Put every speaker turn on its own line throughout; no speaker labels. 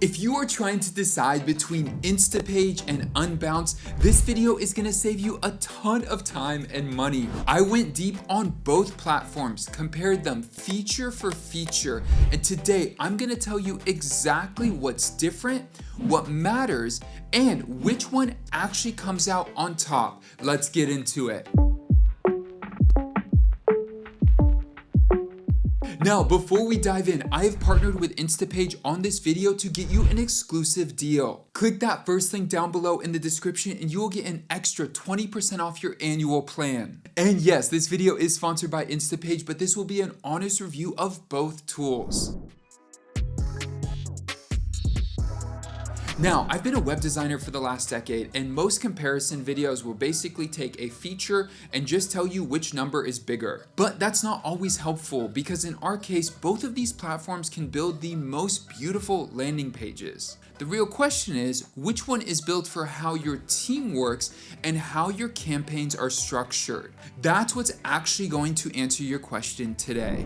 If you are trying to decide between Instapage and Unbounce, this video is gonna save you a ton of time and money. I went deep on both platforms, compared them feature for feature, and today I'm gonna tell you exactly what's different, what matters, and which one actually comes out on top. Let's get into it. Now, before we dive in, I have partnered with Instapage on this video to get you an exclusive deal. Click that first link down below in the description and you will get an extra 20% off your annual plan. And yes, this video is sponsored by Instapage, but this will be an honest review of both tools. Now, I've been a web designer for the last decade, and most comparison videos will basically take a feature and just tell you which number is bigger. But that's not always helpful because in our case, both of these platforms can build the most beautiful landing pages. The real question is, which one is built for how your team works and how your campaigns are structured? That's what's actually going to answer your question today.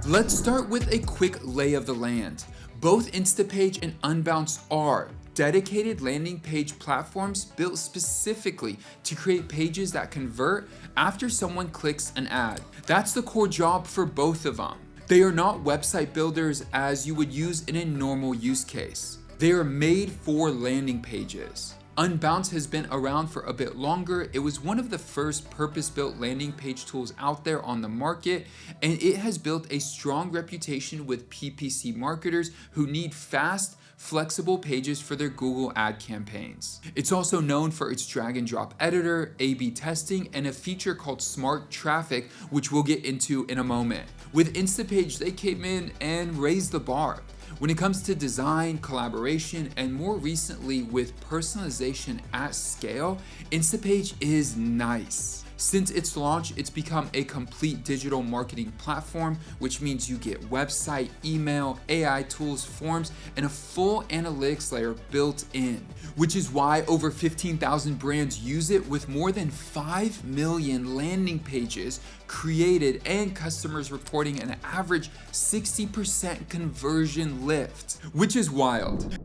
Let's start with a quick lay of the land. Both Instapage and Unbounce are dedicated landing page platforms built specifically to create pages that convert after someone clicks an ad. That's the core job for both of them. They are not website builders as you would use in a normal use case. They are made for landing pages. Unbounce has been around for a bit longer. It was one of the first purpose-built landing page tools out there on the market, and it has built a strong reputation with PPC marketers who need fast, flexible pages for their Google ad campaigns. It's also known for its drag and drop editor, A/B testing, and a feature called Smart Traffic, which we'll get into in a moment. With Instapage, they came in and raised the bar. When it comes to design, collaboration, and more recently with personalization at scale, Instapage is nice. Since its launch, it's become a complete digital marketing platform, which means you get website, email, AI tools, forms, and a full analytics layer built in, which is why over 15,000 brands use it with more than 5 million landing pages created and customers reporting an average 60% conversion lift, which is wild.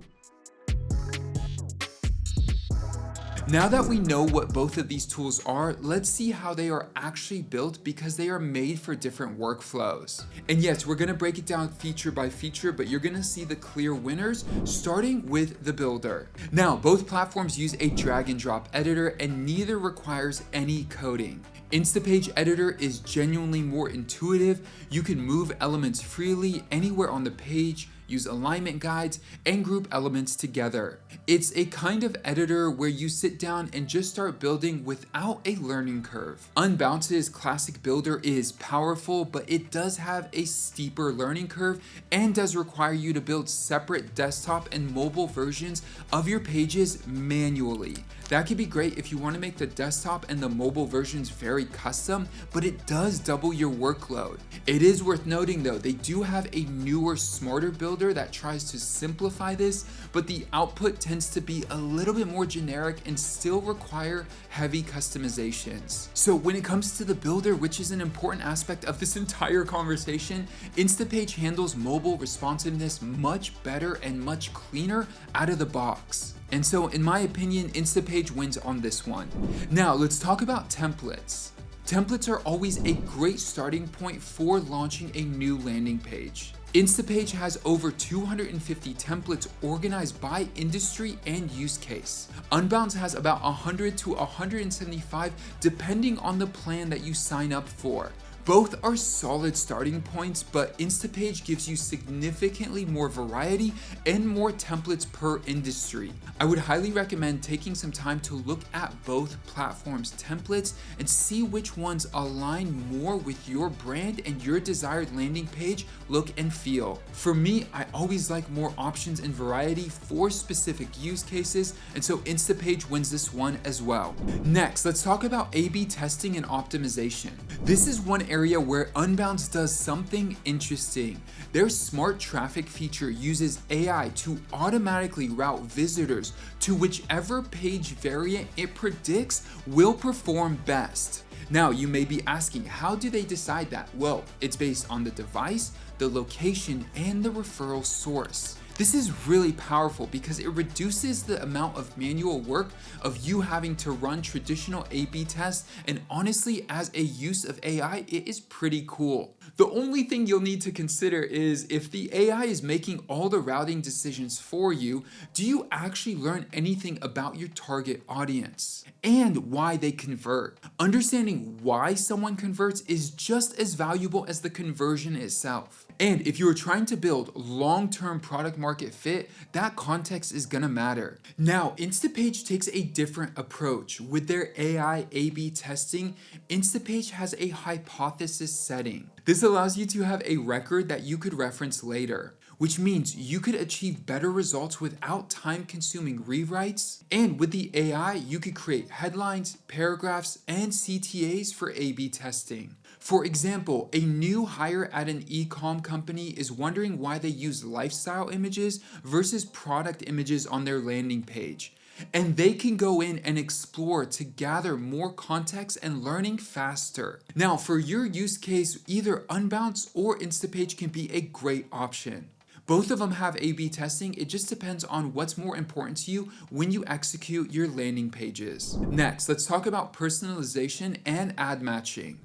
Now that we know what both of these tools are, let's see how they are actually built because they are made for different workflows. And yes, we're gonna break it down feature by feature, but you're gonna see the clear winners, starting with the builder. Now, both platforms use a drag and drop editor and neither requires any coding. Instapage editor is genuinely more intuitive. You can move elements freely anywhere on the page, use alignment guides, and group elements together. It's a kind of editor where you sit down and just start building without a learning curve. Unbounce's classic builder is powerful, but it does have a steeper learning curve and does require you to build separate desktop and mobile versions of your pages manually. That could be great if you want to make the desktop and the mobile versions very custom, but it does double your workload. It is worth noting though, they do have a newer, smarter builder that tries to simplify this, but the output tends to be a little bit more generic and still require heavy customizations. So when it comes to the builder, which is an important aspect of this entire conversation, Instapage handles mobile responsiveness much better and much cleaner out of the box. And so in my opinion, Instapage wins on this one. Now let's talk about templates. Templates are always a great starting point for launching a new landing page. Instapage has over 250 templates organized by industry and use case. Unbounce has about 100 to 175 depending on the plan that you sign up for. Both are solid starting points, but Instapage gives you significantly more variety and more templates per industry. I would highly recommend taking some time to look at both platforms' templates and see which ones align more with your brand and your desired landing page look and feel. For me, I always like more options and variety for specific use cases, and so Instapage wins this one as well. Next, let's talk about A/B testing and optimization. This is one area where Unbounce does something interesting. Their smart traffic feature uses AI to automatically route visitors to whichever page variant it predicts will perform best. Now, you may be asking, how do they decide that? Well, it's based on the device, the location, and the referral source. This is really powerful because it reduces the amount of manual work of you having to run traditional A/B tests, and honestly, as a use of AI, it is pretty cool. The only thing you'll need to consider is if the AI is making all the routing decisions for you, do you actually learn anything about your target audience and why they convert? Understanding why someone converts is just as valuable as the conversion itself. And if you are trying to build long-term product market fit, that context is gonna matter. Now, Instapage takes a different approach. With their AI A/B testing, Instapage has a hypothesis setting. This allows you to have a record that you could reference later, which means you could achieve better results without time-consuming rewrites. And with the AI, you could create headlines, paragraphs, and CTAs for A/B testing. For example, a new hire at an e-com company is wondering why they use lifestyle images versus product images on their landing page. And they can go in and explore to gather more context and learning faster. Now, for your use case, either Unbounce or Instapage can be a great option. Both of them have A/B testing, it just depends on what's more important to you when you execute your landing pages. Next, let's talk about personalization and ad matching.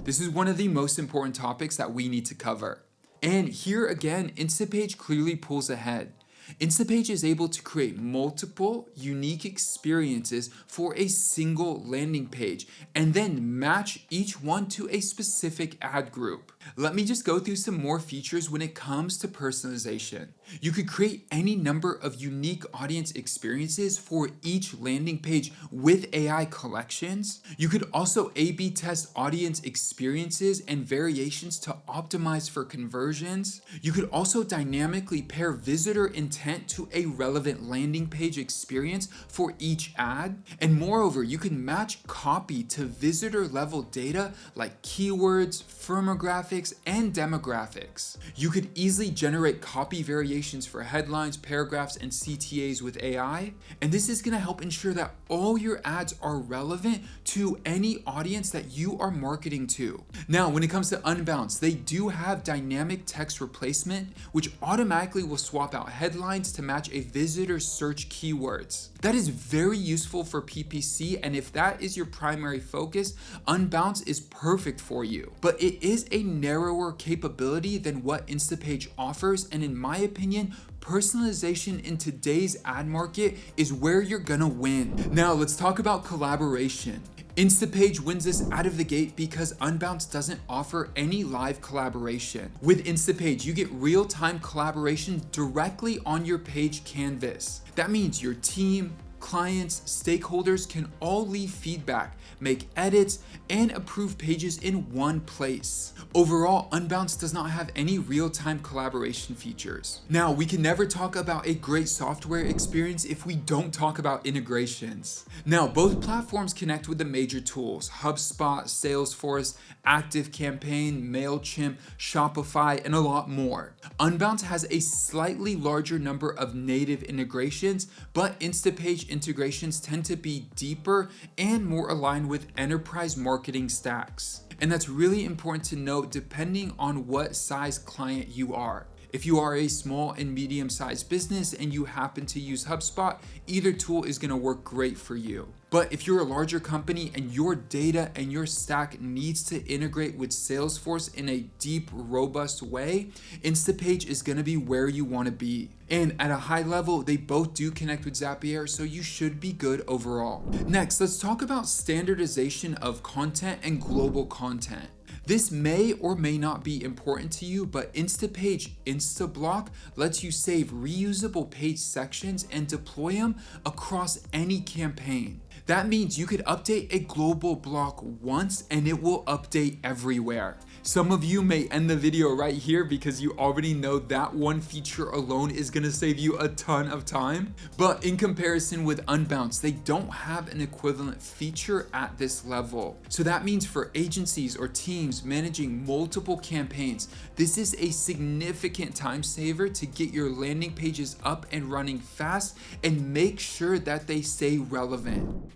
This is one of the most important topics that we need to cover. And here again, Instapage clearly pulls ahead. Instapage is able to create multiple unique experiences for a single landing page and then match each one to a specific ad group. Let me just go through some more features when it comes to personalization. You could create any number of unique audience experiences for each landing page with AI collections. You could also A/B test audience experiences and variations to optimize for conversions. You could also dynamically pair visitor intent to a relevant landing page experience for each ad. And moreover, you can match copy to visitor level data like keywords, firmographics, and demographics. You could easily generate copy variations for headlines, paragraphs, and CTAs with AI. And this is gonna help ensure that all your ads are relevant to any audience that you are marketing to. Now, when it comes to Unbounce, they do have dynamic text replacement, which automatically will swap out headlines to match a visitor search keywords. That is very useful for PPC, and if that is your primary focus, Unbounce is perfect for you. But it is a narrower capability than what Instapage offers, and in my opinion, personalization in today's ad market is where you're gonna win. Now, let's talk about collaboration. Instapage wins this out of the gate because Unbounce doesn't offer any live collaboration. With Instapage, you get real-time collaboration directly on your page canvas. That means your team, clients, stakeholders can all leave feedback, make edits, and approve pages in one place. Overall, Unbounce does not have any real-time collaboration features. Now, we can never talk about a great software experience if we don't talk about integrations. Now, both platforms connect with the major tools: HubSpot, Salesforce, ActiveCampaign, MailChimp, Shopify, and a lot more. Unbounce has a slightly larger number of native integrations, but Instapage integrations tend to be deeper and more aligned with enterprise marketing stacks. And that's really important to note depending on what size client you are. If you are a small and medium-sized business and you happen to use HubSpot, either tool is going to work great for you. But if you're a larger company and your data and your stack needs to integrate with Salesforce in a deep, robust way, Instapage is going to be where you want to be. And at a high level, they both do connect with Zapier, so you should be good overall. Next, let's talk about standardization of content and global content. This may or may not be important to you, but Instapage InstaBlock lets you save reusable page sections and deploy them across any campaign. That means you could update a global block once and it will update everywhere. Some of you may end the video right here because you already know that one feature alone is gonna save you a ton of time. But in comparison with Unbounce, they don't have an equivalent feature at this level. So that means for agencies or teams managing multiple campaigns, this is a significant time saver to get your landing pages up and running fast and make sure that they stay relevant.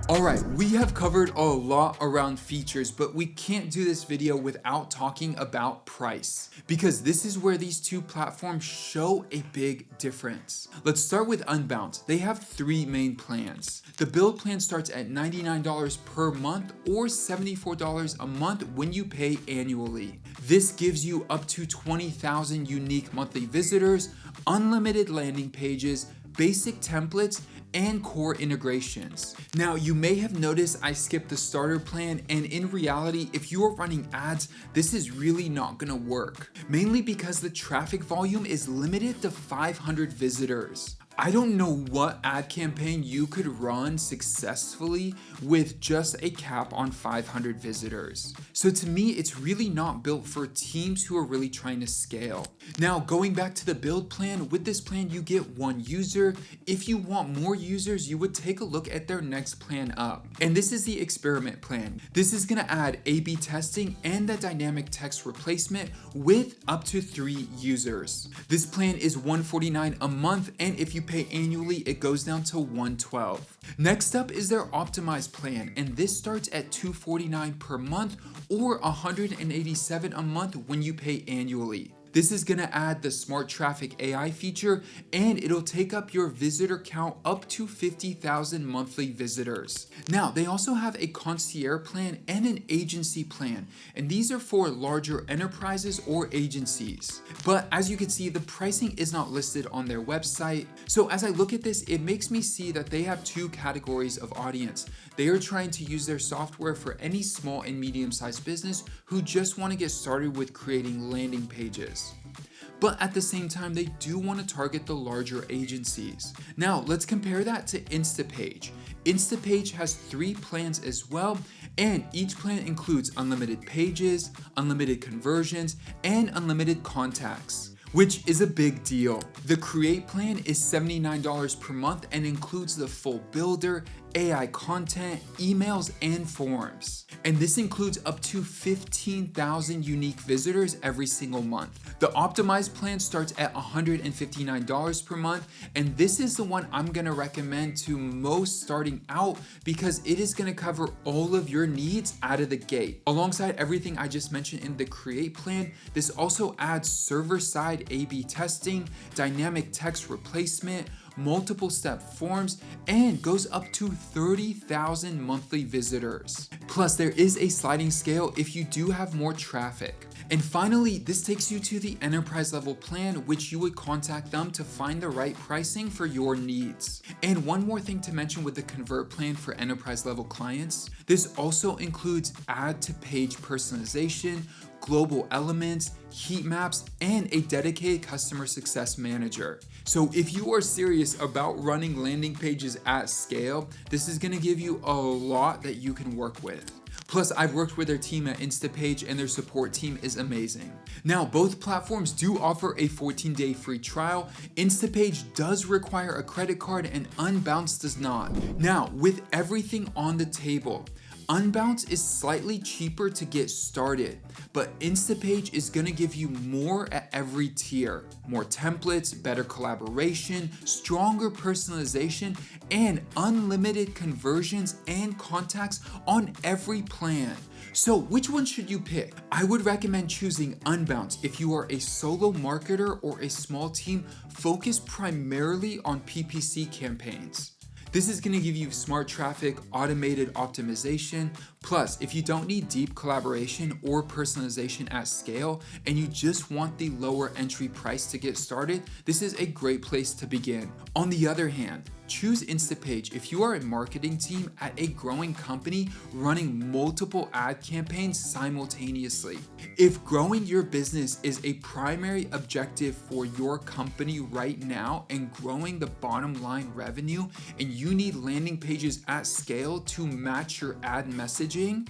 Alright, we have covered a lot around features, but we can't do this video without talking about price, because this is where these two platforms show a big difference. Let's start with Unbounce. They have three main plans. The build plan starts at $99 per month or $74 a month when you pay annually. This gives you up to 20,000 unique monthly visitors, unlimited landing pages, basic templates, and core integrations. Now, you may have noticed I skipped the starter plan, and in reality, if you are running ads, this is really not gonna work. Mainly because the traffic volume is limited to 500 visitors. I don't know what ad campaign you could run successfully with just a cap on 500 visitors. So to me, it's really not built for teams who are really trying to scale. Now, going back to the build plan, with this plan, you get one user. If you want more users, you would take a look at their next plan up. And this is the experiment plan. This is gonna add A/B testing and the dynamic text replacement with up to 3 users. This plan is $149 a month, and if you pay annually, it goes down to $112. Next up is their optimized plan, and this starts at $249 per month or $187 a month when you pay annually. This is gonna add the smart traffic AI feature, and it'll take up your visitor count up to 50,000 monthly visitors. Now, they also have a concierge plan and an agency plan, and these are for larger enterprises or agencies. But as you can see, the pricing is not listed on their website. So as I look at this, it makes me see that they have two categories of audience. They are trying to use their software for any small and medium-sized business who just want to get started with creating landing pages. But at the same time, they do want to target the larger agencies. Now, let's compare that to Instapage. Instapage has 3 plans as well, and each plan includes unlimited pages, unlimited conversions, and unlimited contacts, which is a big deal. The Create plan is $79 per month and includes the full builder, AI content, emails, and forms. And this includes up to 15,000 unique visitors every single month. The optimized plan starts at $159 per month, and this is the one I'm gonna recommend to most starting out because it is gonna cover all of your needs out of the gate. Alongside everything I just mentioned in the Create plan, this also adds server-side A/B testing, dynamic text replacement, multiple step forms, and goes up to 30,000 monthly visitors. Plus, there is a sliding scale if you do have more traffic. And finally, this takes you to the enterprise level plan, which you would contact them to find the right pricing for your needs. And one more thing to mention with the Convert plan for enterprise level clients, this also includes ad to page personalization, global elements, heat maps, and a dedicated customer success manager. So if you are serious about running landing pages at scale, this is gonna give you a lot that you can work with. Plus, I've worked with their team at Instapage, and their support team is amazing. Now, both platforms do offer a 14-day free trial. Instapage does require a credit card, and Unbounce does not. Now, with everything on the table, Unbounce is slightly cheaper to get started, but Instapage is gonna give you more at every tier. More templates, better collaboration, stronger personalization, and unlimited conversions and contacts on every plan. So which one should you pick? I would recommend choosing Unbounce if you are a solo marketer or a small team focused primarily on PPC campaigns. This is gonna give you smart traffic, automated optimization. Plus, if you don't need deep collaboration or personalization at scale, and you just want the lower entry price to get started, this is a great place to begin. On the other hand, choose Instapage if you are a marketing team at a growing company running multiple ad campaigns simultaneously. If growing your business is a primary objective for your company right now and growing the bottom line revenue, and you need landing pages at scale to match your ad messaging, messaging,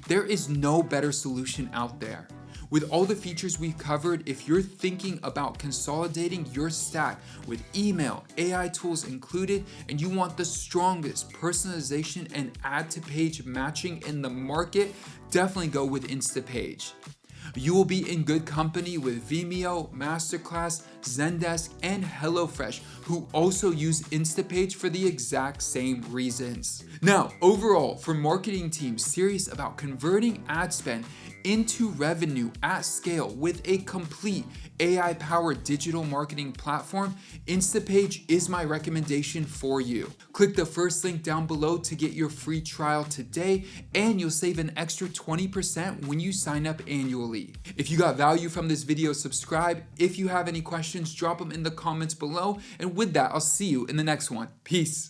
there is no better solution out there. With all the features we've covered, if you're thinking about consolidating your stack with email, AI tools included, and you want the strongest personalization and ad to page matching in the market, definitely go with Instapage. You will be in good company with Vimeo, Masterclass, Zendesk, and HelloFresh, who also use Instapage for the exact same reasons. Now, overall, for marketing teams serious about converting ad spend into revenue at scale with a complete AI-powered digital marketing platform, Instapage is my recommendation for you. Click the first link down below to get your free trial today, and you'll save an extra 20% when you sign up annually. If you got value from this video, subscribe. If you have any questions, drop them in the comments below. And with that, I'll see you in the next one. Peace.